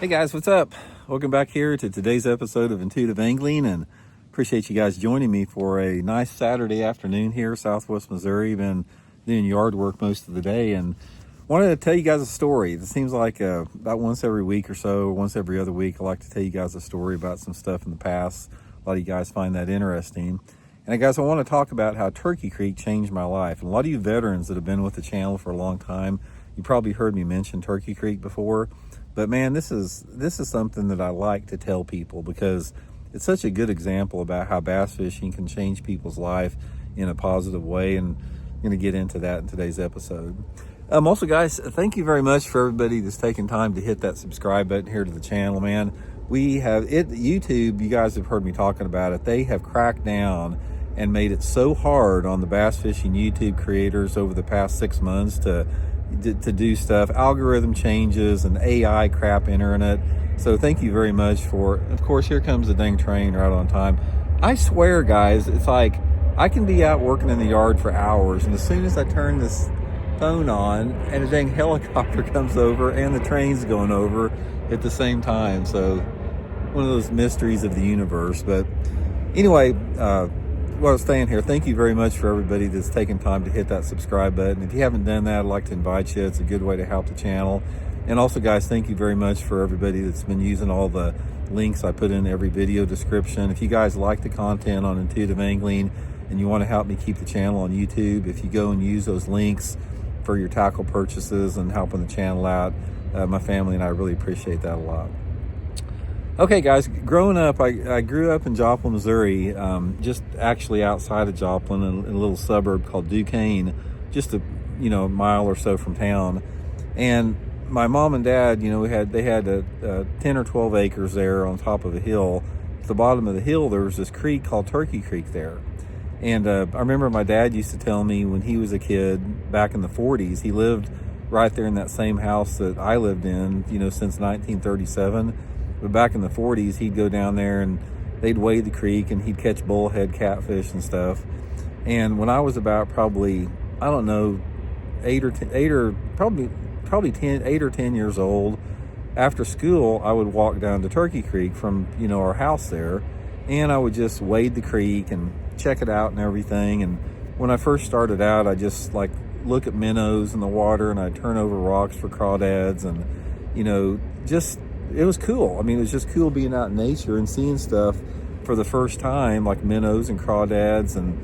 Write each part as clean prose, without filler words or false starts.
Hey guys, what's up? Welcome back here to today's episode of Intuitive Angling, and appreciate you guys joining me for a nice Saturday afternoon here, Southwest Missouri. Been doing yard work most of the day, and wanted to tell you guys a story. It seems like about once every week or so, or once every other week, I like to tell you guys a story about some stuff in the past. A lot of you guys find that interesting. And guys, I want to talk about how Turkey Creek changed my life. And a lot of you veterans that have been with the channel for a long time, you probably heard me mention Turkey Creek before. But man, this is something that I like to tell people because it's such a good example about how bass fishing can change people's life in a positive way. And I'm going to get into that in today's episode. Also, guys, thank you very much for everybody that's taking time to hit that subscribe button here to the channel, man. We have it, YouTube, you guys have heard me talking about it. They have cracked down and made it so hard on the bass fishing YouTube creators over the past 6 months to do stuff, algorithm changes and AI crap entering it. So thank you very much for, of course, here comes the dang train right on time. I swear, guys, it's like I can be out working in the yard for hours, and as soon as I turn this phone on and a dang helicopter comes over and the train's going over at the same time. So one of those mysteries of the universe. But anyway, what I was saying here, thank you very much for everybody that's taken time to hit that subscribe button. If you haven't done that, I'd like to invite you. It's a good way to help the channel. And also, guys, thank you very much for everybody that's been using all the links I put in every video description. If you guys like the content on Intuitive Angling and you want to help me keep the channel on YouTube, if you go and use those links for your tackle purchases and helping the channel out, my family and I really appreciate that a lot. Okay, guys, growing up, I grew up in Joplin, Missouri, just actually outside of Joplin in a little suburb called Duquesne, just a mile or so from town. And my mom and dad, they had 10 or 12 acres there on top of a hill. At the bottom of the hill, there was this creek called Turkey Creek there. And I remember my dad used to tell me when he was a kid back in the 40s, he lived right there in that same house that I lived in, since 1937. But back in the 40s, he'd go down there and they'd wade the creek and he'd catch bullhead catfish and stuff. And when I was about probably, I don't know, 8 or 10 years old, after school, I would walk down to Turkey Creek from, our house there. And I would just wade the creek and check it out and everything. And when I first started out, I just look at minnows in the water and I'd turn over rocks for crawdads and, it was cool. I mean, it was just cool being out in nature and seeing stuff for the first time, like minnows and crawdads and,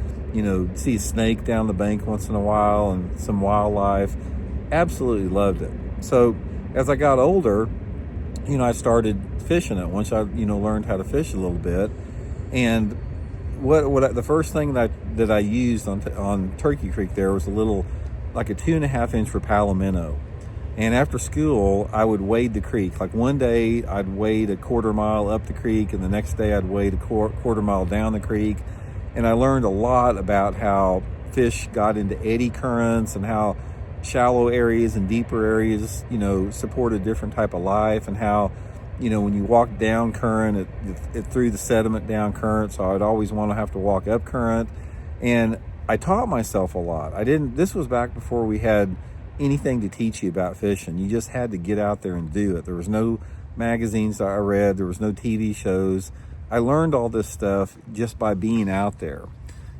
see a snake down the bank once in a while and some wildlife. Absolutely loved it. So as I got older, I started fishing it once I, learned how to fish a little bit. And the first thing that I used on Turkey Creek there was a 2.5 inch Rapala minnow. And after school, I would wade the creek. Like one day I'd wade a 1/4 mile up the creek, and the next day I'd wade a 1/4 mile down the creek. And I learned a lot about how fish got into eddy currents and how shallow areas and deeper areas, support a different type of life, and how, when you walk down current, it threw the sediment down current. So I'd always want to have to walk up current. And I taught myself a lot. This was back before we had anything to teach you about fishing. You just had to get out there and do it. There was no magazines that I read. There was no TV shows. I learned all this stuff just by being out there.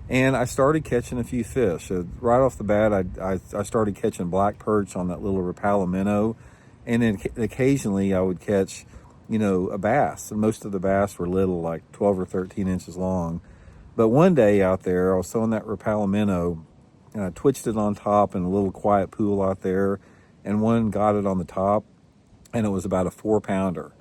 And I started catching a few fish. Right off the bat, I started catching black perch on that little Rapala minnow. And then occasionally I would catch, a bass. And most of the bass were little, like 12 or 13 inches long. But one day out there, I was throwing that Rapala minnow, and I twitched it on top in a little quiet pool out there, and one got it on the top, and it was about a 4-pounder.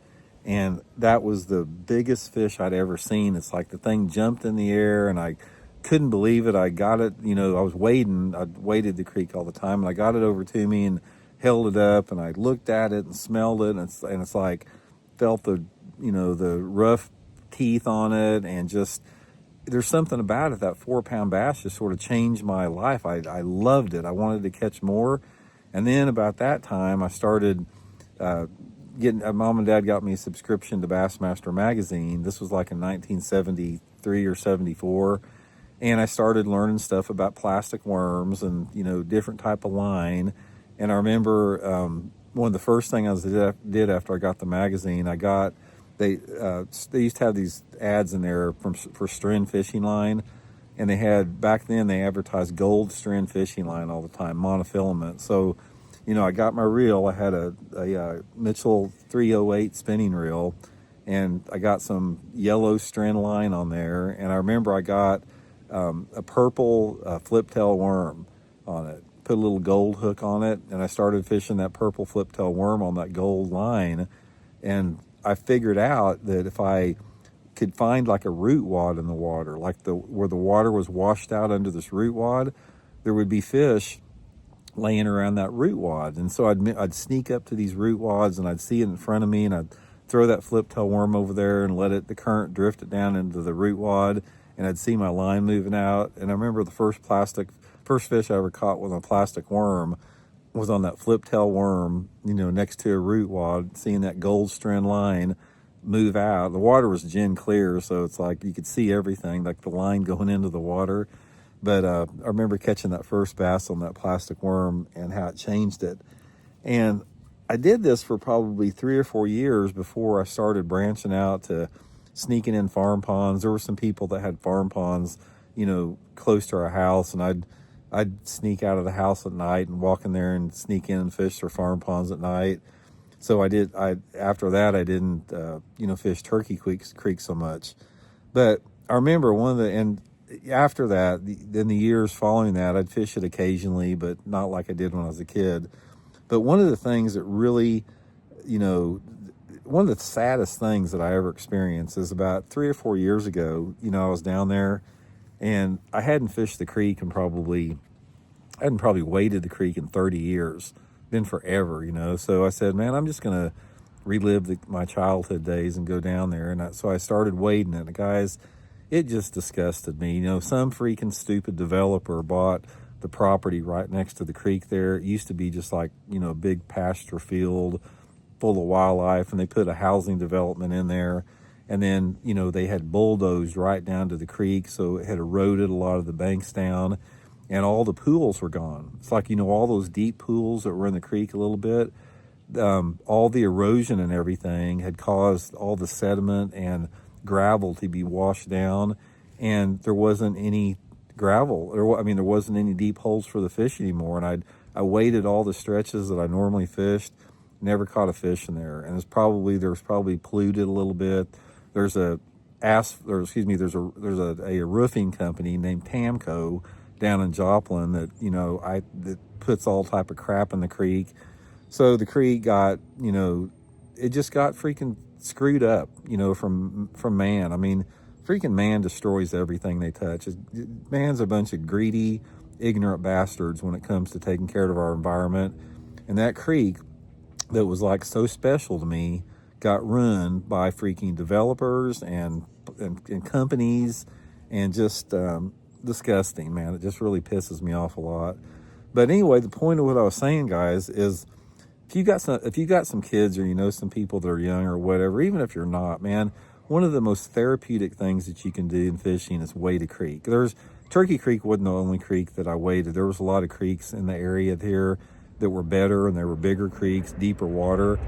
And that was the biggest fish I'd ever seen. It's like the thing jumped in the air, and I couldn't believe it. I got it, I was wading. I waded the creek all the time, and I got it over to me and held it up, and I looked at it and smelled it, and it's like felt the rough teeth on it, and just there's something about it. That 4-pound bass just sort of changed my life. I loved it. I wanted to catch more. And then about that time, I started mom and dad got me a subscription to Bassmaster magazine. This was like in 1973 or 74. And I started learning stuff about plastic worms and, different type of line. And I remember one of the first things I did after I got the magazine, they used to have these ads in there for Stren Fishing Line, and they had, back then they advertised gold Stren Fishing Line all the time, monofilament. So, I got my reel. I had a Mitchell 308 spinning reel, and I got some yellow Stren line on there. And I remember I got a purple flip tail worm on it. Put a little gold hook on it, and I started fishing that purple flip tail worm on that gold line. And I figured out that if I could find like a root wad in the water, like where the water was washed out under this root wad, there would be fish laying around that root wad. And so I'd sneak up to these root wads, and I'd see it in front of me, and I'd throw that flip tail worm over there and let the current drift it down into the root wad, and I'd see my line moving out. And I remember the first fish I ever caught with a plastic worm was on that flip tail worm, next to a root wad, seeing that gold Stren line move out. The water was gin clear, so it's like you could see everything, like the line going into the water. But I remember catching that first bass on that plastic worm and how it changed it. And I did this for probably 3 or 4 years before I started branching out to sneaking in farm ponds. There were some people that had farm ponds, close to our house, and I'd sneak out of the house at night and walk in there and sneak in and fish their farm ponds at night. So after that, I didn't, fish Turkey Creek so much. But I remember and after that, in the years following that, I'd fish it occasionally, but not like I did when I was a kid. But one of the things that really, one of the saddest things that I ever experienced is about 3 or 4 years ago, I was down there, and I hadn't fished the creek I hadn't probably waded the creek in 30 years. Been forever, So I said, man, I'm just going to relive my childhood days and go down there. And so I started wading it. And guys, it just disgusted me. Some freaking stupid developer bought the property right next to the creek there. It used to be just like, a big pasture field full of wildlife, and they put a housing development in there. And then, they had bulldozed right down to the creek, so it had eroded a lot of the banks down, and all the pools were gone. It's like, all those deep pools that were in the creek a little bit, all the erosion and everything had caused all the sediment and gravel to be washed down, and there wasn't any gravel, there wasn't any deep holes for the fish anymore. And I waded all the stretches that I normally fished, never caught a fish in there. And there was probably polluted a little bit. There's a roofing company named Tamco down in Joplin that puts all type of crap in the creek. So the creek got, it just got freaking screwed up, from man. Freaking man destroys everything they touch. Man's a bunch of greedy, ignorant bastards when it comes to taking care of our environment. And that creek that was like so special to me got run by freaking developers and companies, and just disgusting, man. It just really pisses me off a lot. But anyway, the point of what I was saying, guys, is if you got some kids, or some people that are young or whatever, even if you're not, man, one of the most therapeutic things that you can do in fishing is wade a creek. Turkey Creek wasn't the only creek that I waded. There was a lot of creeks in the area here that were better, and they were bigger creeks, deeper water.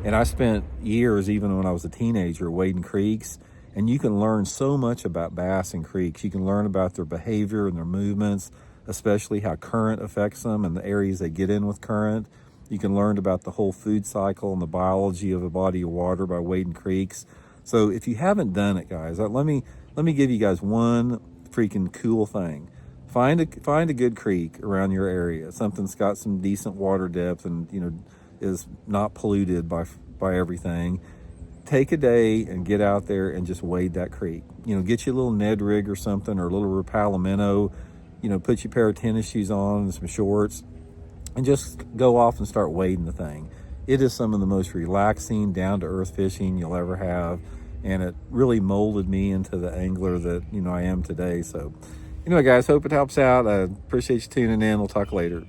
And I spent years, even when I was a teenager, wading creeks. And you can learn so much about bass in creeks. You can learn about their behavior and their movements, especially how current affects them and the areas they get in with current. You can learn about the whole food cycle and the biology of a body of water by wading creeks. So if you haven't done it, guys, let me give you guys one freaking cool thing. Find a good creek around your area, something that's got some decent water depth and is not polluted by everything. Take a day and get out there and just wade that creek. Get you a little Ned rig or something, or a little Rapalomino. Put your pair of tennis shoes on and some shorts, and just go off and start wading the thing. It is some of the most relaxing, down-to-earth fishing you'll ever have, and it really molded me into the angler that I am today. So anyway, guys, hope it helps out. I appreciate you tuning in. We'll talk later.